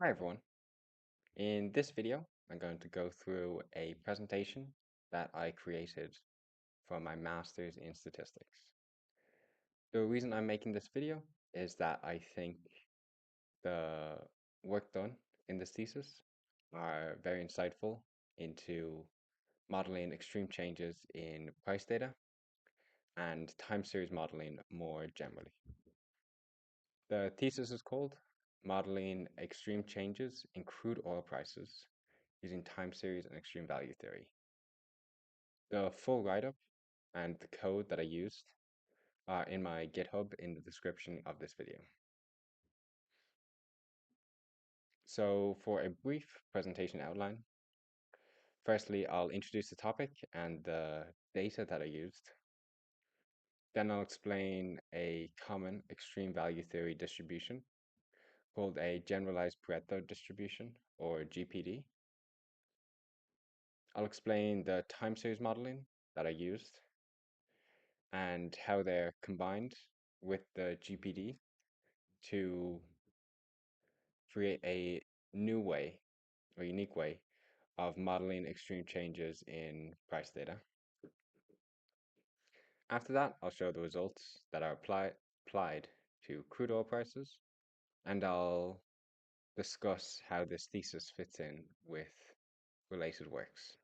Hi everyone. In this video, I'm going to go through a presentation that I created for my master's in statistics. The reason I'm making this video is that I think the work done in this thesis are very insightful into modeling extreme changes in price data and time series modeling more generally. The thesis is called Modeling Extreme Changes in Crude Oil Prices using time series and extreme value theory. The full write-up and the code that I used are in my GitHub in the description of this video. So for a brief presentation outline, firstly, I'll introduce the topic and the data that I used. Then I'll explain a common extreme value theory distribution called a generalized Pareto distribution, or GPD. I'll explain the time series modeling that I used and how they're combined with the GPD to create a new way or unique way of modeling extreme changes in price data. After that, I'll show the results that are applied to crude oil prices, and I'll discuss how this thesis fits in with related works.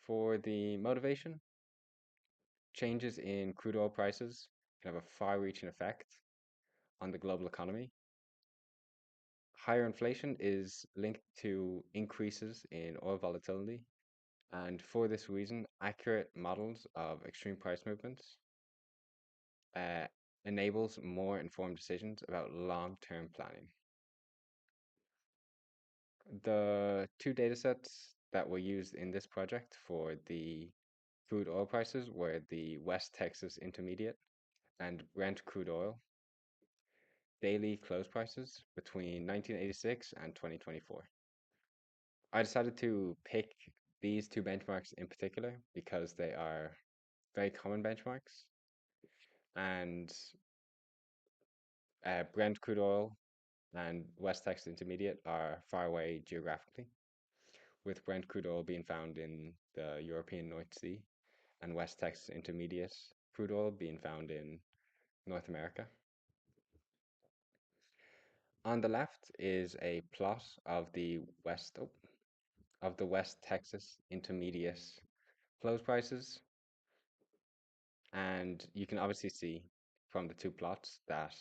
For the motivation, changes in crude oil prices can have a far-reaching effect on the global economy. Higher inflation is linked to increases in oil volatility, and for this reason, accurate models of extreme price movements uh, enables more informed decisions about long-term planning. The two datasets that were used in this project for the crude oil prices were the West Texas Intermediate and Brent crude oil daily close prices between 1986 and 2024. I decided to pick these two benchmarks in particular because they are very common benchmarks, and Brent crude oil and West Texas Intermediate are far away geographically, with Brent crude oil being found in the European North Sea and West Texas Intermediate crude oil being found in North America. On the left is a plot of the West Texas Intermediate close prices, and you can obviously see from the two plots that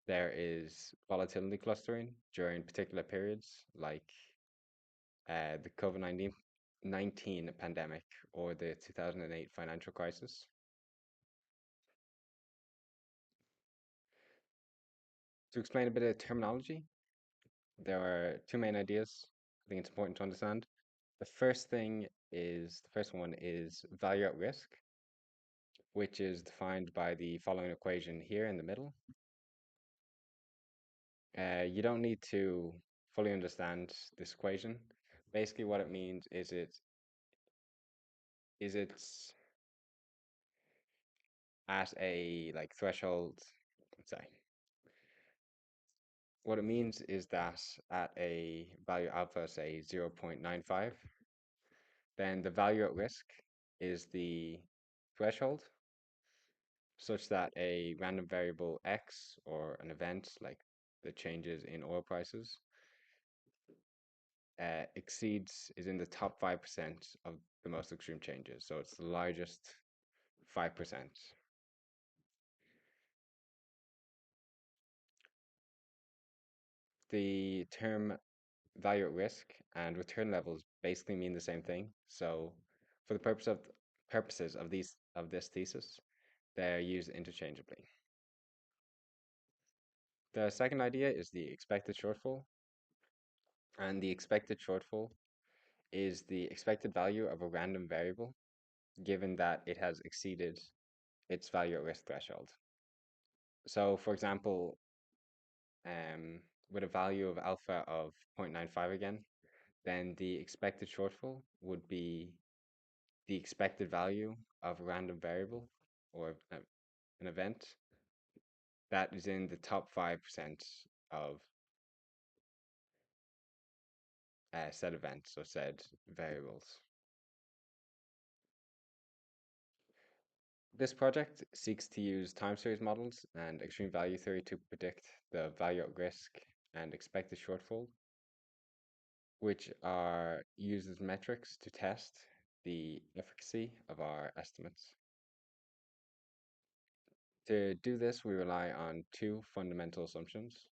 there is volatility clustering during particular periods, like the COVID-19 pandemic or the 2008 financial crisis. To explain a bit of terminology, there are two main ideas I think it's important to understand. The first one is value at risk, which is defined by the following equation here in the middle. You don't need to fully understand this equation. Basically, what it means is it's at a threshold. Sorry. What it means is that at a value alpha, say 0.95, then the value at risk is the threshold, such that a random variable x or an event like the changes in oil prices is in the top 5% of the most extreme changes. So it's the largest 5%. The term value at risk and return levels basically mean the same thing. So for the purposes of this thesis, they're used interchangeably. The second idea is the expected shortfall, and the expected shortfall is the expected value of a random variable given that it has exceeded its value at risk threshold. So for example, with a value of alpha of 0.95 again, then the expected shortfall would be the expected value of a random variable or an event that is in the top 5% of said events or said variables. This project seeks to use time series models and extreme value theory to predict the value at risk and expected shortfall, which are used as metrics to test the efficacy of our estimates. To do this, we rely on two fundamental assumptions.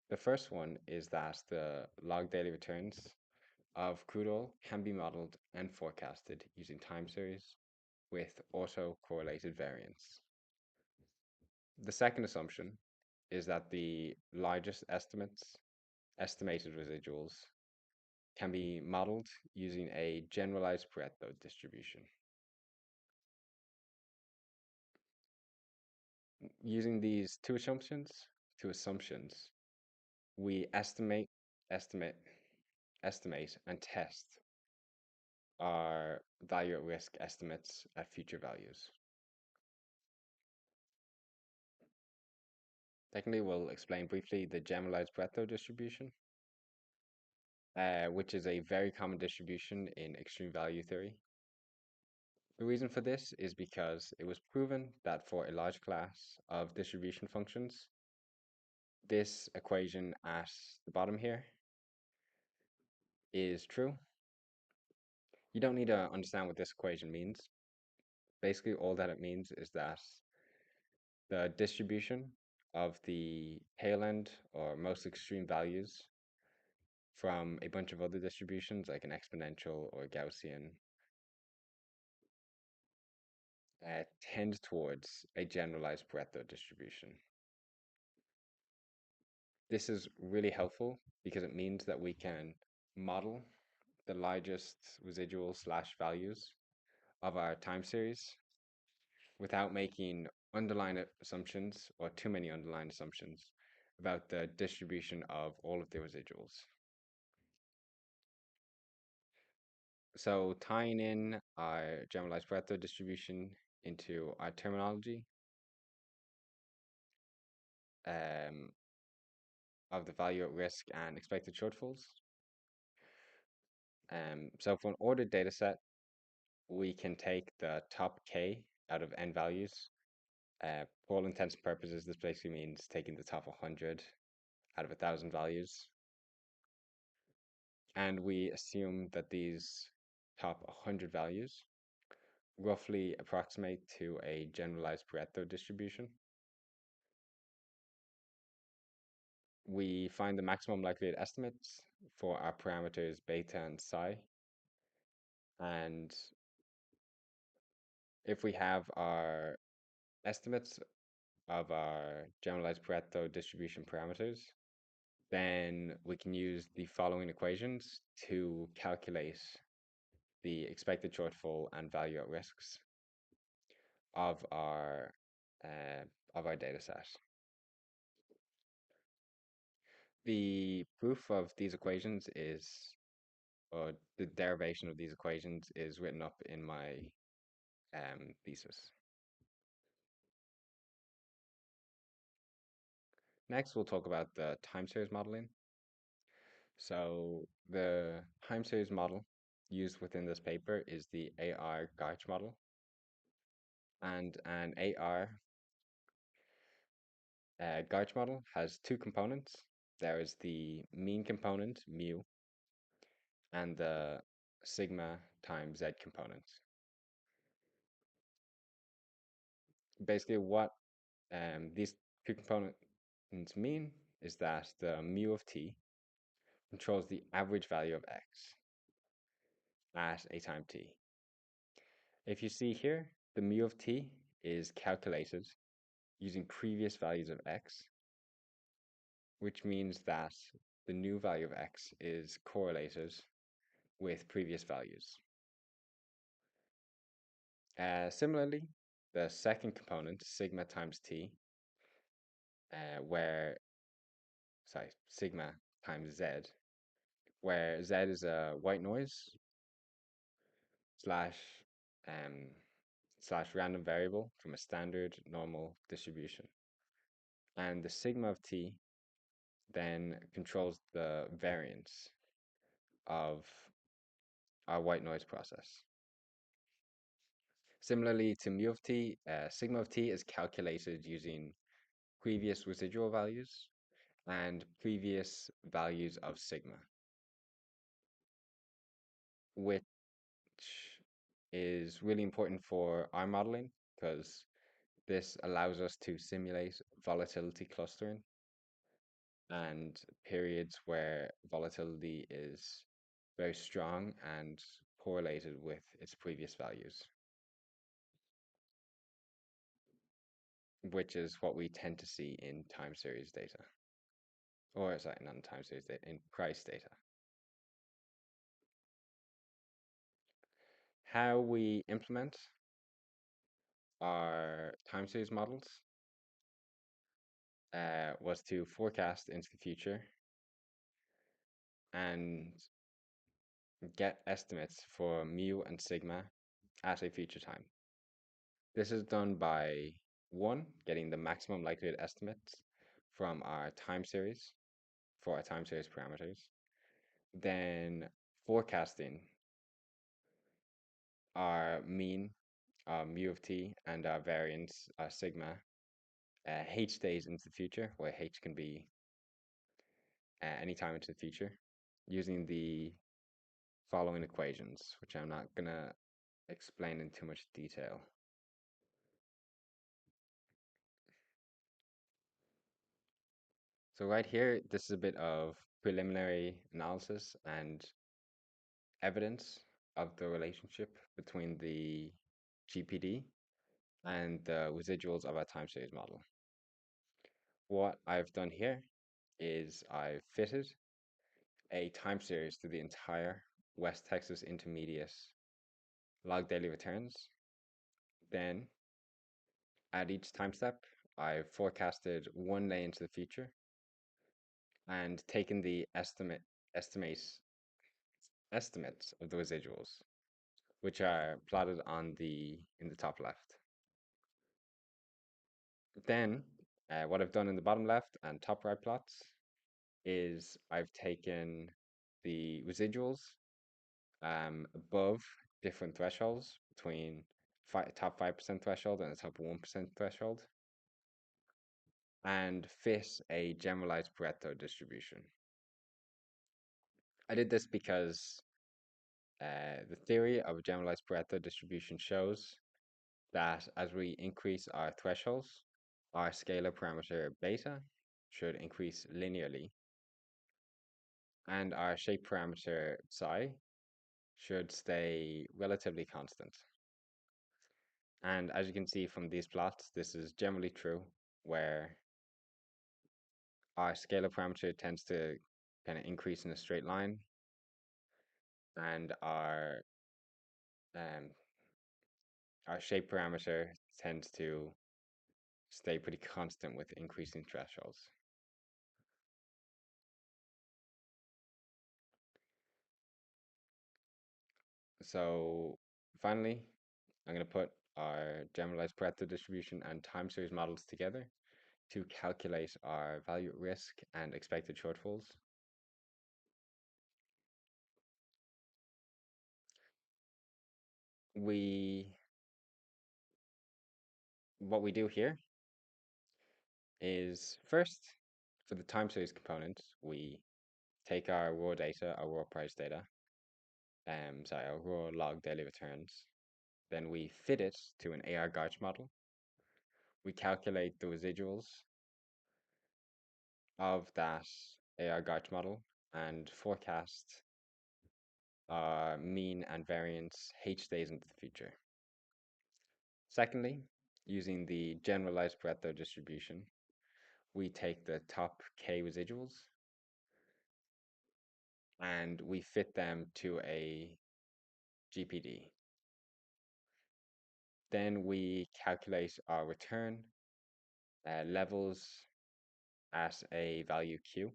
The first one is that the log daily returns of crude oil can be modeled and forecasted using time series with autocorrelated variance. The second assumption is that the largest estimated residuals, can be modeled using a generalized Pareto distribution. Using these two assumptions, we estimate, and test our value at risk estimates at future values. Secondly, we'll explain briefly the generalized Pareto distribution, which is a very common distribution in extreme value theory. The reason for this is because it was proven that for a large class of distribution functions, this equation at the bottom here is true. You don't need to understand what this equation means. Basically, all that it means is that the distribution of the tail end or most extreme values from a bunch of other distributions, like an exponential or Gaussian, tend towards a generalized Pareto distribution. This is really helpful because it means that we can model the largest residual slash values of our time series without making underlying assumptions or too many underlying assumptions about the distribution of all of the residuals. So tying in our generalized Pareto distribution into our terminology of the value at risk and expected shortfalls. So for an ordered data set, we can take the top k out of n values. For all intents and purposes, this basically means taking the top 100 out of 1,000 values. And we assume that these top 100 values roughly approximate to a generalized Pareto distribution. We find the maximum likelihood estimates for our parameters beta and psi. And if we have our estimates of our generalized Pareto distribution parameters, then we can use the following equations to calculate the expected shortfall and value at risks of our data set. The proof of these equations is, or the derivation of these equations is written up in my thesis. Next, we'll talk about the time series modeling. So the time series model used within this paper is the AR Gauch model. And an AR Gauch model has two components. There is the mean component, mu, and the sigma times z component. Basically, what these two components mean is that the mu of t controls the average value of x at a time t. If you see here, the mu of t is calculated using previous values of x, which means that the new value of x is correlated with previous values. Similarly, the second component, sigma times t, sigma times z, where z is a white noise slash random variable from a standard normal distribution. And the sigma of t then controls the variance of our white noise process. Similarly to mu of t, sigma of t is calculated using previous residual values and previous values of sigma, which is really important for our modeling because this allows us to simulate volatility clustering and periods where volatility is very strong and correlated with its previous values, which is what we tend to see in time series data. Or sorry, not in time series data, in price data. How we implement our time series models was to forecast into the future and get estimates for mu and sigma at a future time. This is done by one, getting the maximum likelihood estimates from our time series for our time series parameters, then forecasting our mean, mu of t, and our variance, sigma, h days into the future, where h can be any time into the future, using the following equations, which I'm not going to explain in too much detail. So right here, this is a bit of preliminary analysis and evidence of the relationship between the GPD and the residuals of our time series model. What I've done here is I've fitted a time series to the entire West Texas Intermediate log daily returns. Then at each time step, I've forecasted one day into the future and taken the estimates of the residuals, which are plotted on in the top left. Then what I've done in the bottom left and top right plots is I've taken the residuals above different thresholds between top 5% threshold and the top 1% threshold, and fit a generalized Pareto distribution. I did this because the theory of a generalized Pareto distribution shows that as we increase our thresholds, our scalar parameter beta should increase linearly, and our shape parameter psi should stay relatively constant. And as you can see from these plots, this is generally true, where our scalar parameter tends to kind of increase in a straight line, and um, our shape parameter tends to stay pretty constant with increasing thresholds. So finally, I'm going to put our generalized Pareto distribution and time series models together to calculate our value at risk and expected shortfalls. What we do here is first, for the time series component, we take our raw data, our raw price data, our raw log daily returns. Then we fit it to an AR gauge model. We calculate the residuals of that AR gauge model and forecast our mean and variance h days into the future. Secondly, using the generalized Pareto distribution, we take the top k residuals and we fit them to a GPD. Then we calculate our return levels at a value q.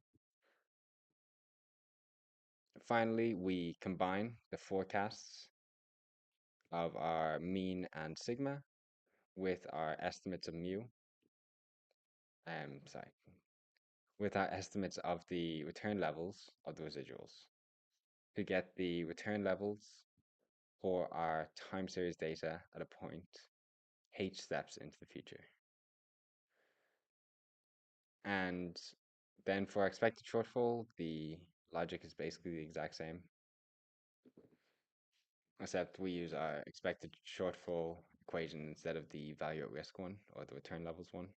Finally, we combine the forecasts of our mean and sigma with our estimates of mu sorry, with our estimates of the return levels of the residuals to get the return levels for our time series data at a point h steps into the future. And then for expected shortfall, the logic is basically the exact same, except we use our expected shortfall equation instead of the value at risk one or the return levels one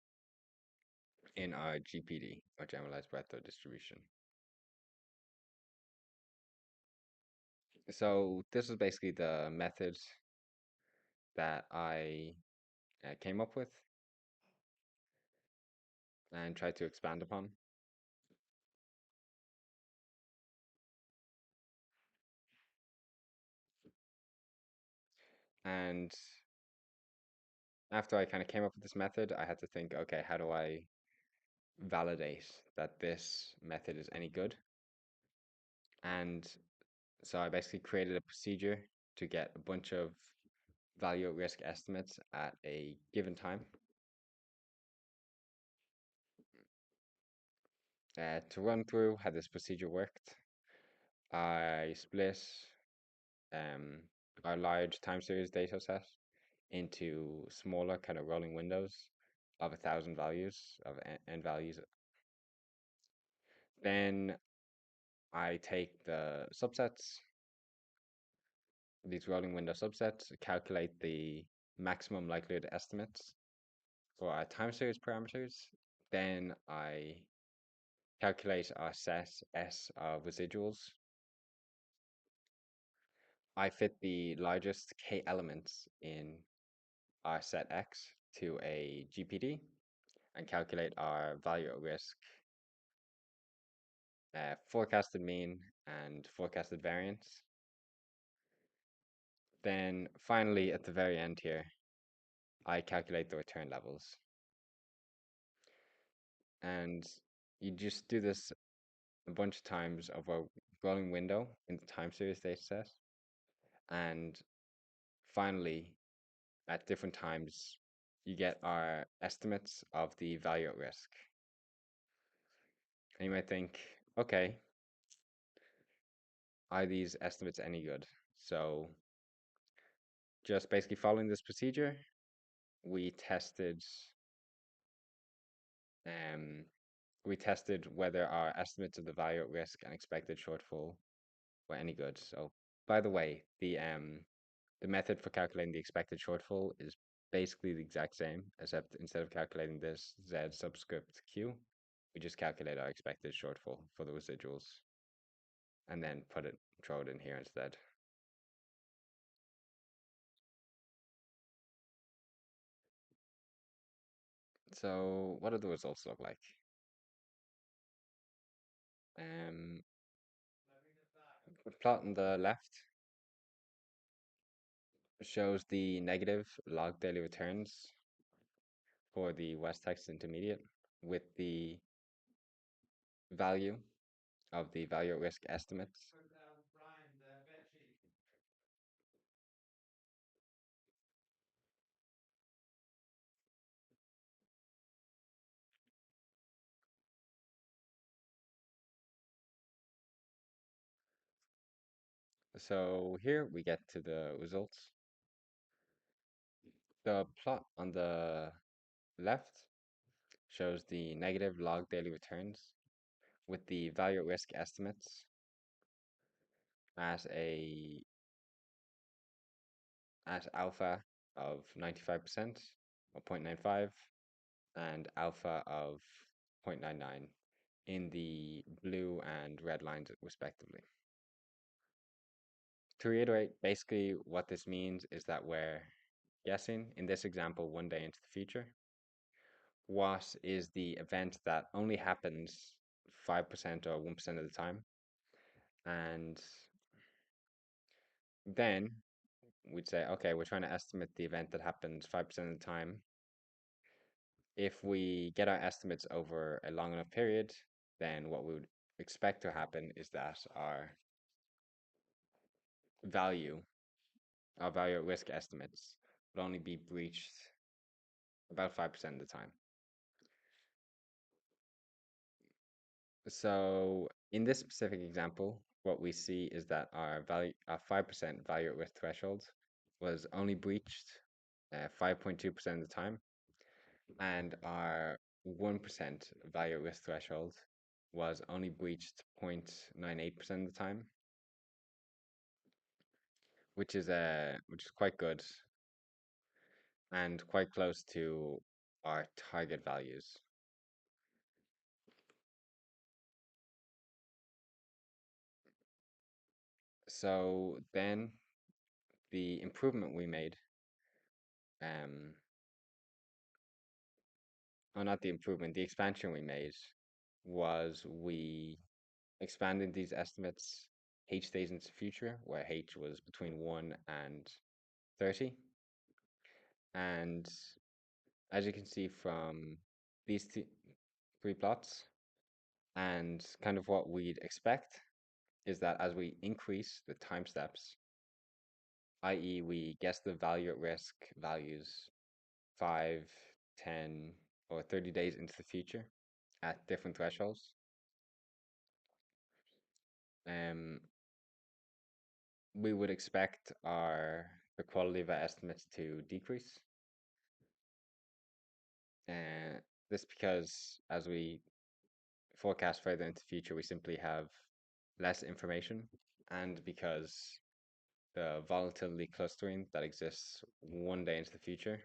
in our GPD, or generalized breadth of distribution. So this is basically the method that I came up with and tried to expand upon. And after I kind of came up with this method, I had to think, okay, how do I validate that this method is any good? And so I basically created a procedure to get a bunch of value at risk estimates at a given time. To run through how this procedure worked, I split um, our large time series data set into smaller kind of rolling windows of 1,000 values of n values. Then I take the subsets, these rolling window subsets, calculate the maximum likelihood estimates for our time series parameters. Then I calculate our set S of residuals. I fit the largest k elements in our set X to a GPD and calculate our value at risk, forecasted mean, and forecasted variance. Then finally, at the very end here, I calculate the return levels. And you just do this a bunch of times over a rolling window in the time series dataset. And finally, at different times, you get our estimates of the value at risk. And you might think, okay, are these estimates any good? So just basically following this procedure, we tested um, whether our estimates of the value at risk and expected shortfall were any good. So by the way, the method for calculating the expected shortfall is basically the exact same, except instead of calculating this Z subscript Q, we just calculate our expected shortfall for the residuals and then throw it in here instead. So what do the results look like? The plot on the left shows the negative log daily returns for the West Texas Intermediate with the value of the value at risk estimates. So here we get to the results. The plot on the left shows the negative log daily returns with the value at risk estimates at alpha of 95% or 0.95 and alpha of 0.99 in the blue and red lines respectively. To reiterate, basically what this means is that we're guessing, in this example, 1 day into the future, what is the event that only happens 5% or 1% of the time. And then we'd say, okay, we're trying to estimate the event that happens 5% of the time. If we get our estimates over a long enough period, then what we would expect to happen is that our value at risk estimates would only be breached about 5% of the time. So in this specific example, what we see is that our 5% value at risk threshold was only breached 5.2% of the time, and our 1% value at risk threshold was only breached 0.98% of the time, which is quite good and quite close to our target values. So then the improvement we made, not the improvement, the expansion we made was we expanded these estimates h days into the future, where h was between 1 and 30. And as you can see from these three plots, and kind of what we'd expect is that as we increase the time steps, i.e., we guess the value at risk values 5, 10, or 30 days into the future at different thresholds, um, we would expect the quality of our estimates to decrease. Uh, this because as we forecast further into the future, we simply have less information, and because the volatility clustering that exists one day into the future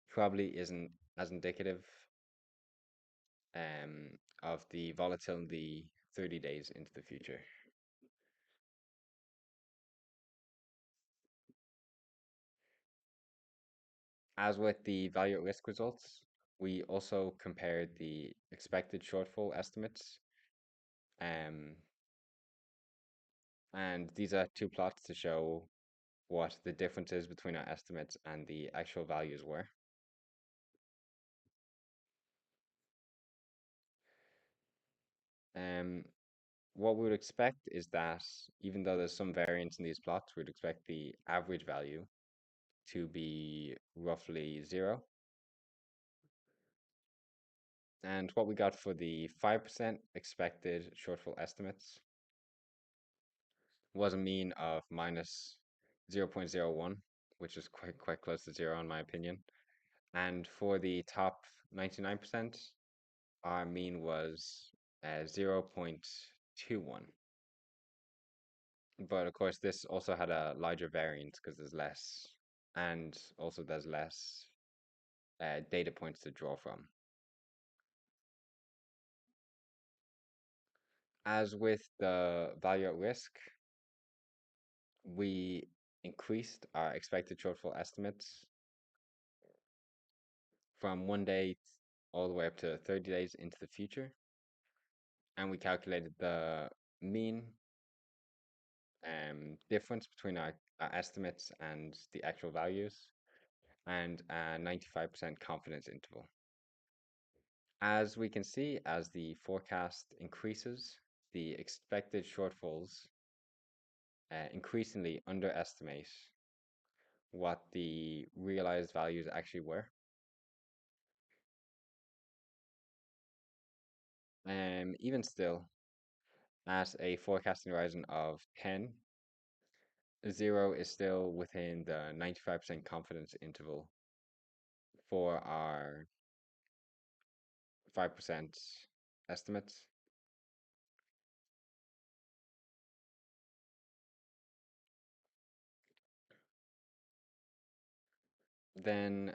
probably isn't as indicative of the volatility 30 days into the future. As with the value at risk results, we also compared the expected shortfall estimates. Um, and these are two plots to show what the differences between our estimates and the actual values were. Um, what we would expect is that even though there's some variance in these plots, we'd expect the average value to be roughly 0. And what we got for the 5% expected shortfall estimates was a mean of minus 0.01, which is quite close to 0 in my opinion. And for the top 99%, our mean was 0.21. But of course, this also had a larger variance because there's less, and also there's less data points to draw from. As with the value at risk, we increased our expected shortfall estimates from 1 day all the way up to 30 days into the future. And we calculated the mean difference between our estimates and the actual values, and a 95% confidence interval. As we can see, as the forecast increases, the expected shortfalls increasingly underestimate what the realized values actually were. Even still, at a forecasting horizon of 10, 0 is still within the 95% confidence interval for our 5% estimates. Then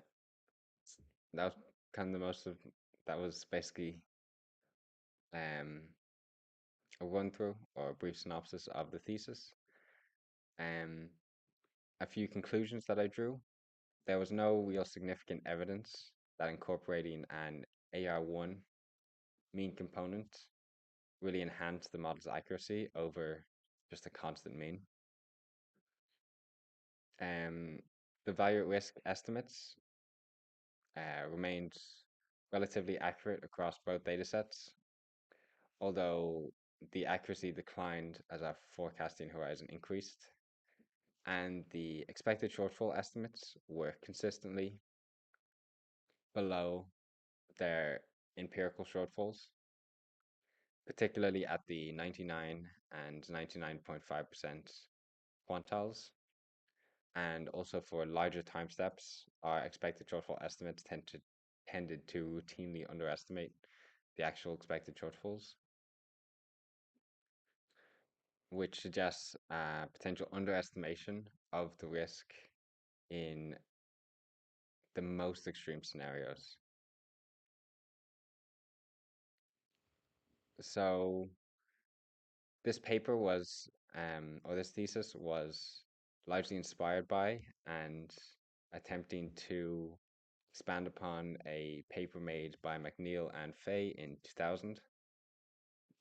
that was kind of the most of that was basically um, a run through or a brief synopsis of the thesis. Um, a few conclusions that I drew. There was no real significant evidence that incorporating an AR1 mean component really enhanced the model's accuracy over just a constant mean. The value at risk estimates remained relatively accurate across both datasets, although the accuracy declined as our forecasting horizon increased, and the expected shortfall estimates were consistently below their empirical shortfalls. particularly at the 99 and 99.5% quantiles. And also for larger time steps, our expected shortfall estimates tended to routinely underestimate the actual expected shortfalls, which suggests a potential underestimation of the risk in the most extreme scenarios. So this paper was, or this thesis was largely inspired by and attempting to expand upon a paper made by McNeil and Fay in 2000.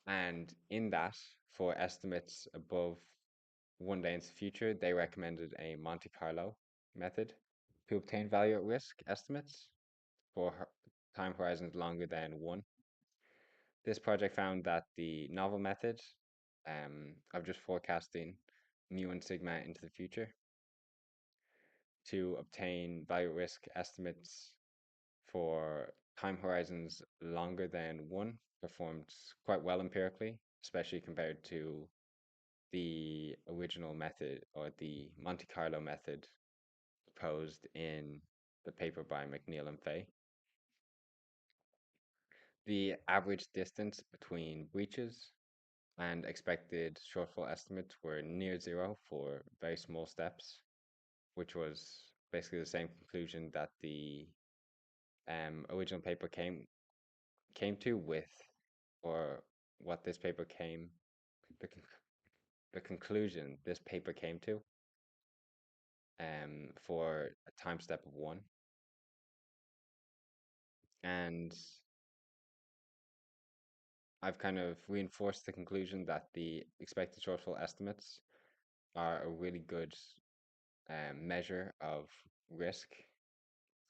And in that, for estimates above one day into the future, they recommended a Monte Carlo method to obtain value at risk estimates for time horizons longer than one. This project found that the novel method of just forecasting mu and sigma into the future to obtain value at risk estimates for time horizons longer than one performed quite well empirically, especially compared to the original method or the Monte Carlo method proposed in the paper by McNeil and Fay. The average distance between breaches and expected shortfall estimates were near zero for very small steps, which was basically the same conclusion that the original paper came to with, or what this paper came, the, the conclusion this paper came to for a time step of one. And I've kind of reinforced the conclusion that the expected shortfall estimates are a really good measure of risk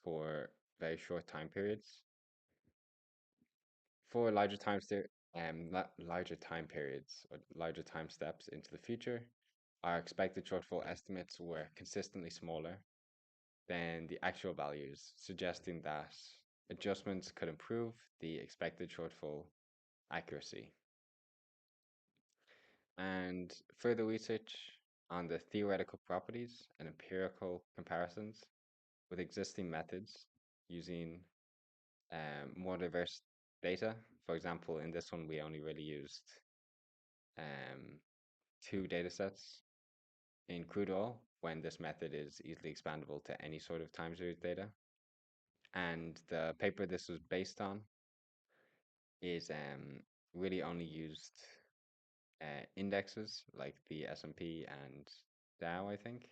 for very short time periods. For larger time periods or larger time steps into the future, our expected shortfall estimates were consistently smaller than the actual values, suggesting that adjustments could improve the expected shortfall accuracy. And further research on the theoretical properties and empirical comparisons with existing methods using more diverse data. For example, in this one, we only really used um, two data sets in Crude when this method is easily expandable to any sort of time series data. And the paper this was based on is really only used indexes like the S&P and Dow, I think.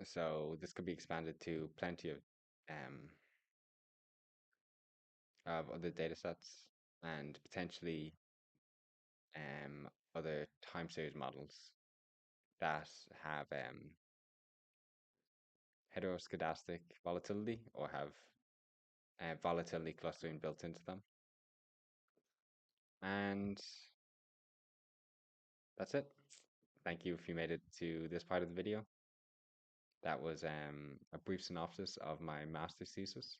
So this could be expanded to plenty of other data sets and potentially other time series models that have heteroscedastic volatility or have volatility clustering built into them. And that's it. Thank you if you made it to this part of the video. That was a brief synopsis of my master's thesis.